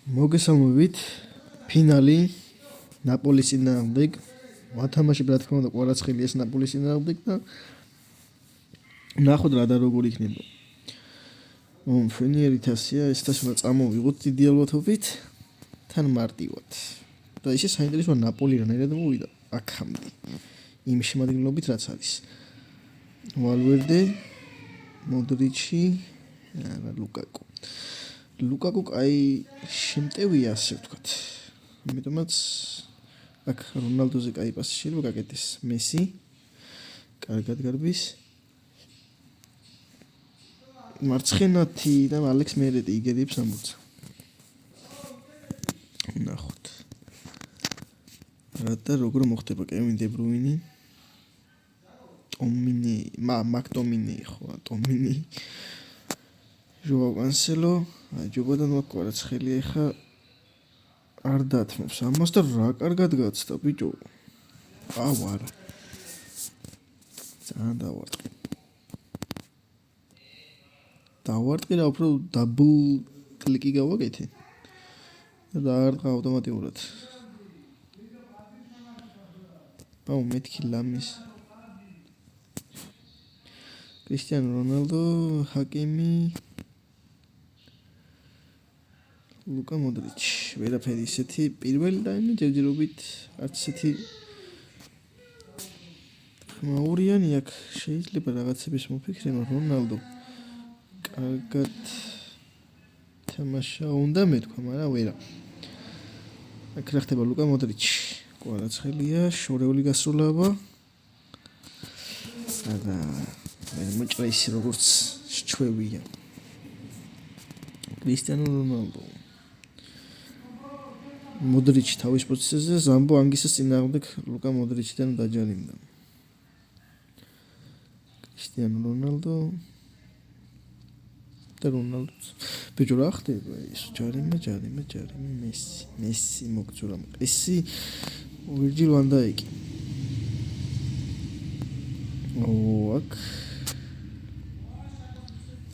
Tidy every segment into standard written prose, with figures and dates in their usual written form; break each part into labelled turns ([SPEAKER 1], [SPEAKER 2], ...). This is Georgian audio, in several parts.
[SPEAKER 1] მოგესალმებით ფინალი ნაპოლის წინააღმდეგ ვათამაშებ რა თქმა უნდა კვარაცხელი ეს ნაპოლის წინააღმდეგ და ნახოთ რა და როგორ იქნება ფენიერი თასია ეს თასი უნდა წამოვიღოთ დიდი ალბათობით თან მარტივად და ისე საინტერესოა ნაპოლი რანაირად მოვიდა აქამდე იმ შემადგენლობით რაც არის ვალვერდე მოდრიჩი და ლუკაკუ კაი შემტევია ასე ვთქვათ. იმიტომაც აქ რონალდოზე კაი პასი შეიძლება გაკეთდეს. მესი კარგად გარბის. მარცხენათი და ალექს მერეტი იგერიებს ამბოცა. ნახოთ. რათა როგორ მოხდება კევინ დე ბრუინი. ტომინი, მაკტომინი ხო, ტომინი. ჟოაო კანსელო ჯობოდან მოკვარაცხელი ახლა არ დათმობს ამას და რა კარგად გაცდა ბიჭო არა ძალიან დავარტყი რა უფრო დაბლ კლიკი გავაკეთე და დაარტყა ავტომატურად აუ მეთქი ლამის კრისტიანო რონალდო ჰაკიმი ლუკა მოდრიჩი ვერაფერი ისეთი პირველი ტაიმი ჯერჯერობით არც ისეთი ხმაურიანი აქ შეიძლება რაღაცების მოფიქრება რონალდო კარგად თამაშა უნდა მეთქვა მაგრამ ვერა აქ რა ხდება ლუკა მოდრიჩი კვარაცხელია შორეული გასროლავა და მოჭრა ისე როგორც შეჩვევია კრისტიანო რონალდო მოდრიჩი თავის პოზიციაზე ზამბო ანგისის წინააღმდეგ ლუკა მოდრიჩიდან დაჯარიმდა. კრისტიანო რონალდო და რონალდოც. ბიჭო რა ხდება ის ჯარიმე მესი მოგწურა. ესი ვირჯილ ვან დაიკი. აქ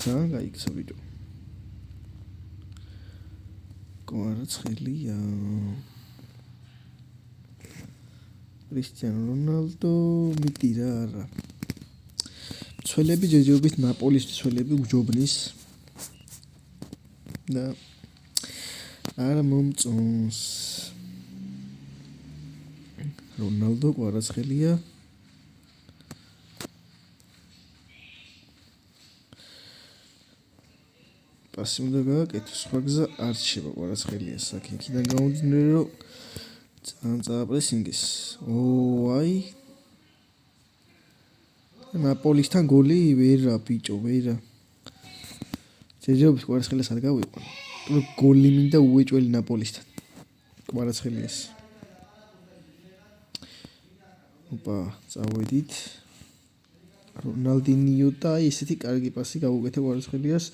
[SPEAKER 1] ძალიან გაიქცა ბიჭო. კვარაცხელია კრისტიანო რონალდო მიტირა არა მცველები ჯერჯერობით ნაპოლის მცველები უჯობნის და არა მომწონს რონალდო კვარაცხელია პასი უნდა გააკეთოს, სხვა გზა არ რჩება კვარაცხელია საკი. იქიდან გამომდინარე, რომ ძალიან წააპრესინგეს. აი. ნაპოლისთან გოლი ვერა ბიჭო, ვერა. ჯერჯერობით კვარაცხელიას არ გავიყვან. გოლი მინდა უეჭველი ნაპოლისთან. კვარაცხელიას. ოპა, წავედით. რონალდინიო და ესეთი კარგი პასი გავუკეთე კვარაცხელიას.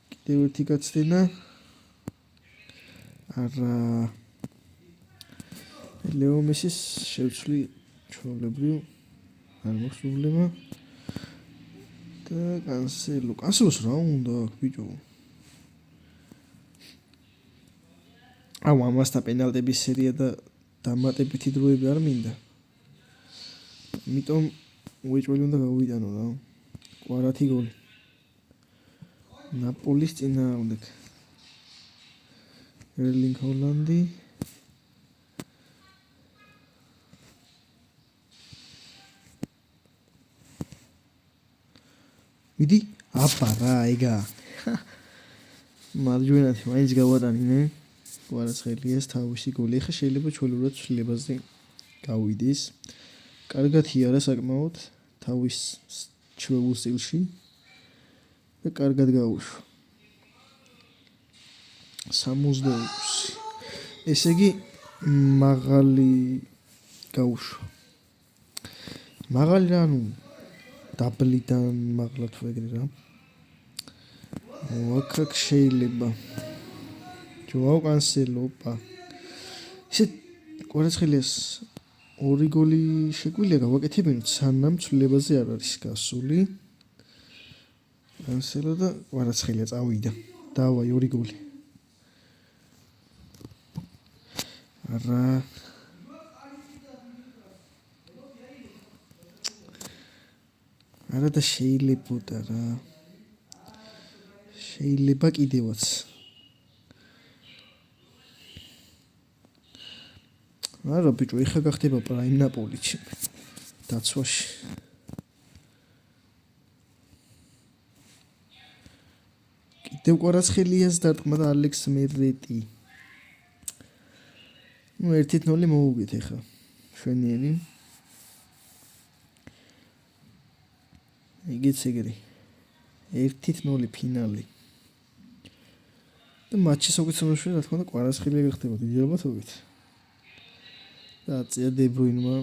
[SPEAKER 1] კიდევ ერთი გაცდენა არა ლეო მესის შევცვლი ჩვეულებრივ არ მაქვს პრობლემა და კანსელოს რა უნდა ბიჭო აუ ამასთან პენალტების სერია და დამატებითი დროები არ მინდა იმიტომ უეჭველი უნდა გავიტანო რა კვარათი გოლი ნაპოლის წინააღმდეგ ერლინგ ჰოლანდი მიდი აბა რა ეგა მარჯვენათი მაინც გავატანინე კვარაცხელიას თავისი გოლი ხა შეიძლება ჩვეულებრივ ცვლილებაზე გავიდეს კარგად იარა საკმაოდ თავის ჩვეულ სტილში და კარგად გაუშვა 66 ესე იგი მაღალი გაუშვა მაღალი რა ნუ დაბლიდან მაღლა თუ ეგრე რა აქ შეიძლება ჯოაო კანსელო ოპა ესე კვარაცხელიას ორი გოლი შეგვიძლია გავაკეთებინოთ სანამ ცვლილებაზე არ არის გასული კანსელო და კვარაცხელია წავიდა. დავაი ორი გოლი. არა არა და შეიძლებოდა რა შეიძლება კიდევაც არა ბიჭო ეხა გახდება პრაიმ ნაპოლიჩი დაცვაში კიდევ კვარაცხელიას დარტყმა და ალექს მერეტი ну 1-0 მოუგეთ ეხა შვენიერი იგიც ეგრე 1-0 ფინალი და მატჩის უკეთესობაში რა თქმა უნდა კვარაცხელია გახდება დიდი ალბათობით და წია დებრუინმა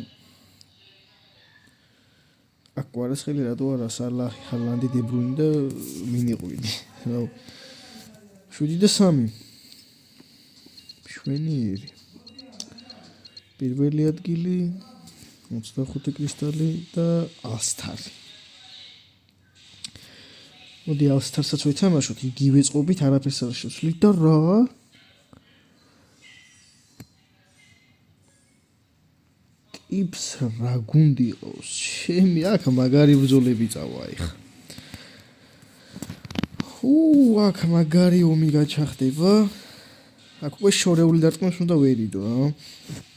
[SPEAKER 1] აქ კვარაცხელი რატო არა სალაჰი ჰალანდი დებრუინი და მინიყვინი რა 7-3 შვენიერი პირველი ადგილი 25 კრისტალი და ალსტარი მოდი ალსტარსაც ვეთამაშოთ იგივე წყობით არაფერს არ შევცვლით და რა ტიპს რა გუნდი ყავს ჩემი აქ მაგარი ბრძოლები წავა ეხა აქ მაგარი ომი გაჩაღდება აქ უკვე შორეული დარტყმას უნდა ვერიდო რა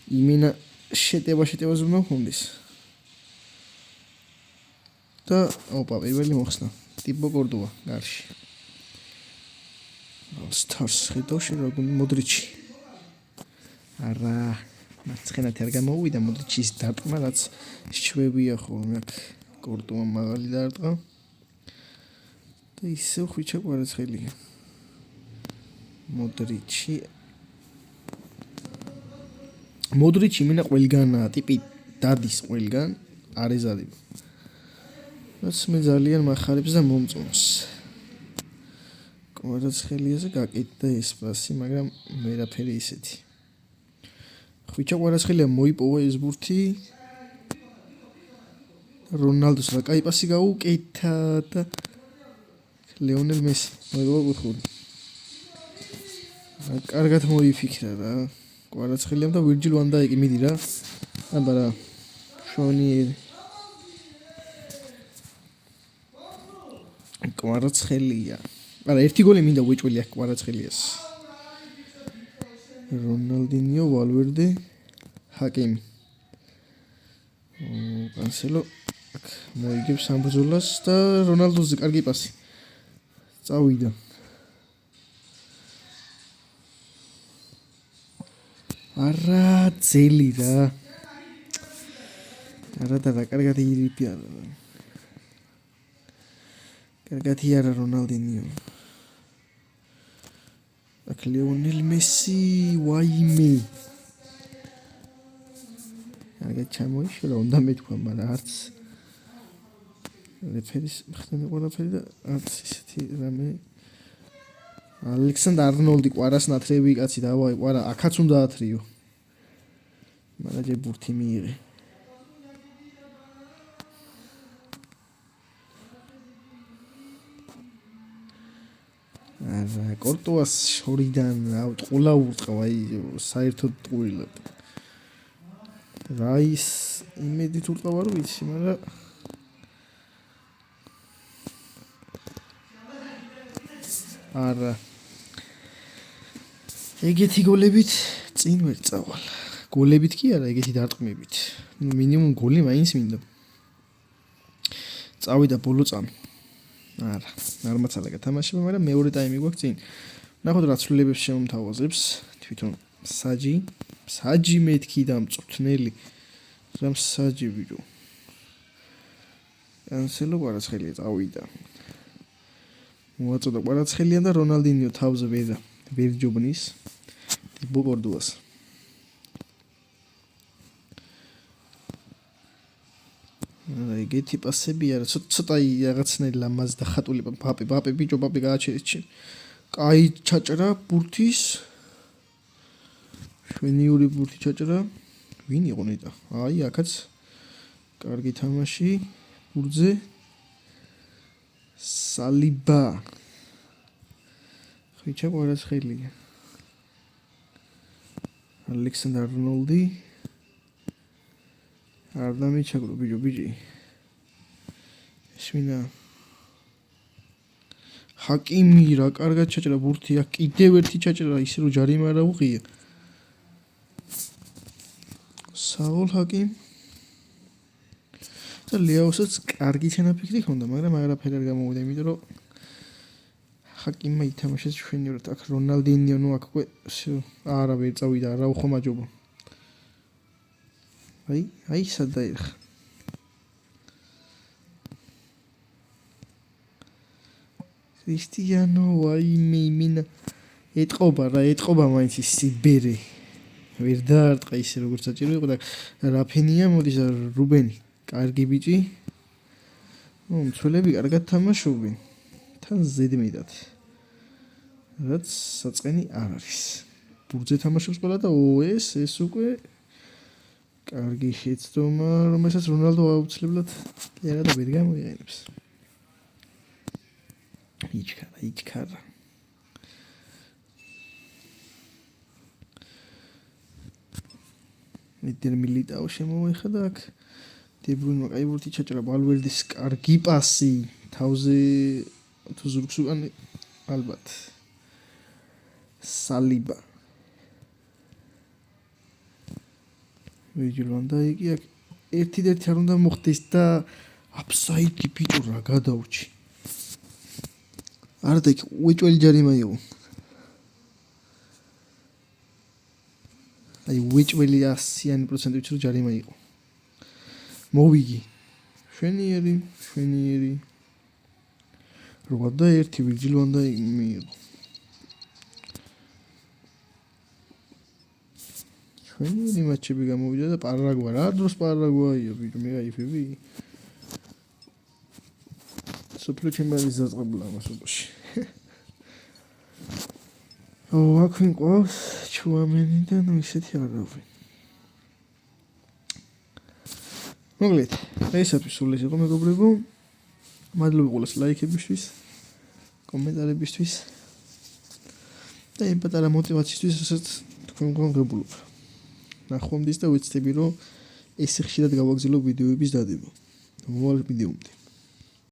[SPEAKER 1] იმენა შეტევაზე უნდა ხონდეს და ოპა პირველი მოხსნა ტიპო კორდოვა გარში სტარს ხედავში რა გუნდი მოდრიჩი არა მარცხენათი არ გამოუვიდა მოდრიჩის დარტყმა რაც შეჩვევია ხოლმე აქ კორდოვა მაღალი დარტყმა და ისევ ხვიჩა კვარაცხელია მოდრიჩი მინა ყველგანაა ტიპი დადის ყველგან არ ეზადება რაც მე ძალიან მახარებს და მომწონს კვარაცხელიაზე გაკეთდა ეს პასი მაგრამ ვერაფერი ისეთი ხვიჩა კვარაცხელია მოიპოვა ეს ბურთი რონალდოს რა კაი პასი გაუკეთა და ლეონელ მესი მოიგო კუთხური კარგად მოიფიქრა რა კვარაცხელიამ და ვირჯილ ვან დაიკი მიდი რა აბა რა შვენიერი კვარაცხელია არა ერთი გოლი მინდა უეჭველი აქ კვარაცხელიას რონალდინიო ვალვერდე ჰაკემი კანსელო აქ მოიგებს ამ ბრძოლას და რონალდოზე კარგი პასი წავიდა არა ძელი რა არა და კარგად ირიფია კარგად იარა რონალდინიო აქ ლეონელ მესი ვაიმე კარგად ჩამოიშორა უნდა მეთქვა მაგრამ არც რეფერის ხდება ყველაფერი და არც ისეთი რამე ალექსანდრ არნოლდი ყვარას ნათრევი კაცი დავაი ყვარა აქაც უნდა ათრიო მაგრამ ჯერ ბურთი მიიღე არა კორტუას შორიდან ყוла ურტყვა აი საერთოდ ტყუილად რაის იმედით ურტყვა რო ვიცი მაგრამ არა ეგეთი გოლებით წინ ვერ წავალ გოლებით კი არა ეგეთი დარტყმებით ნუ მინიმუმ გოლი მაინც მინდა წავიდა ბოლო წამი არა არ მაცალა გათამაშება მაგრამ მეორე ტაიმი გვაქვს წინ ნახოთ რა ცვლილებებს შემომთავაზებს თვითონ საჯი მეთქი და მწვრთნელი რამ საჯი ვიჯო კანსელო კვარაცხელია წავიდა მოაწოდა კვარაცხელია და რონალდინიო თავზე ვერ ჯობნის ტიბო კორდუას არა ეგეთი პასები არა ცოტა რაღაცნაირი ლამაზი და ხატული ბაპე ბიჭო ბაპე გააჩერეთ კაი ჩაჭრა ბურთის შვენიური ბურთი ჩაჭრა ვინ იყო ნეტა აი აქაც კარგი თამაში ბურთზე სალიბა ხვიჩა კვარაცხელია ალექსანდრ არნოლდი არ დამიჩაგრო ბიჭი შმინა ჰაკიმი რა კარგად ჩაჭრა ბურთი აქ კიდევ ერთი ჩაჭრა ისე რომ ჯარიმა არ აუღია საულ ჰაკიმ და ლეაოსაც კარგი ჩანაფიქრი ჰქონდა მაგრამ არაფერი არ გამოვიდა იმიტომ რომ ჰაკიმმა ითამაშეს ჩვენივრად აქ რონალდინიო ნუ აქ არა ვერ წავიდა არა უხომაჯობა აი სად დაიხა ქრისტიანო ვაიმე მინა ეტყობა მაინც ის სიბერე ვერ დაარტყა ისე როგორც საჭირო იყო და რაფენია მოდის რუბენი კარგი ბიჭი მცველები კარგად თამაშობენ თან ზედმეტად რაც საწყენი არ არის ბურთზე თამაშობს ყველა და ეს უკვე კარგი შეცდომა რომელსაც რონალდო აუცილებლად კი არა და ვერ გამოიყენებს იჩქარა მიტერ მილიტაო შემოეხადა აქ დებრუინმა კაი ბურთი ჩაჭრა ვალვერდის კარგი პასი თავზე თუ ზურგს უკან ალბათ სალიბა ვიჯილ ვან დაიკი აქ ერთი არ უნდა მოხდეს და აფსაიდი ბიჭო რა გადაუჩი არ და უეჭველი ჯარიმა იყო აი უეჭველი 100% რო ჯარიმა იყო მოვიგი შვენიერი 81 ვიჯილ ვან დაიკი მიიღო შვენიერი მატჩები გამოვიდა და პარაგვა რა დროს პარაგვაია ბიჭო მე გაიფები სოფლიო ჩემპიონატის დაწყებულა ამასობაში აქ ვინ ყავს ჩუამენი და ნუ ისეთი არავინ მოგლეთ ესათვის სულ ეს იყო მეგობრებო მადლობა ყველას ლაიქებისთვის კომენტარებისთვის და იმ პატარა мотиваციისთვის რასაც თქვენ გონგებულობ ნახვამდის და ვეცდები რომ ეს ხშირად გავაგზავნო ვიდეოების დადება მოვალ ვიდეომდე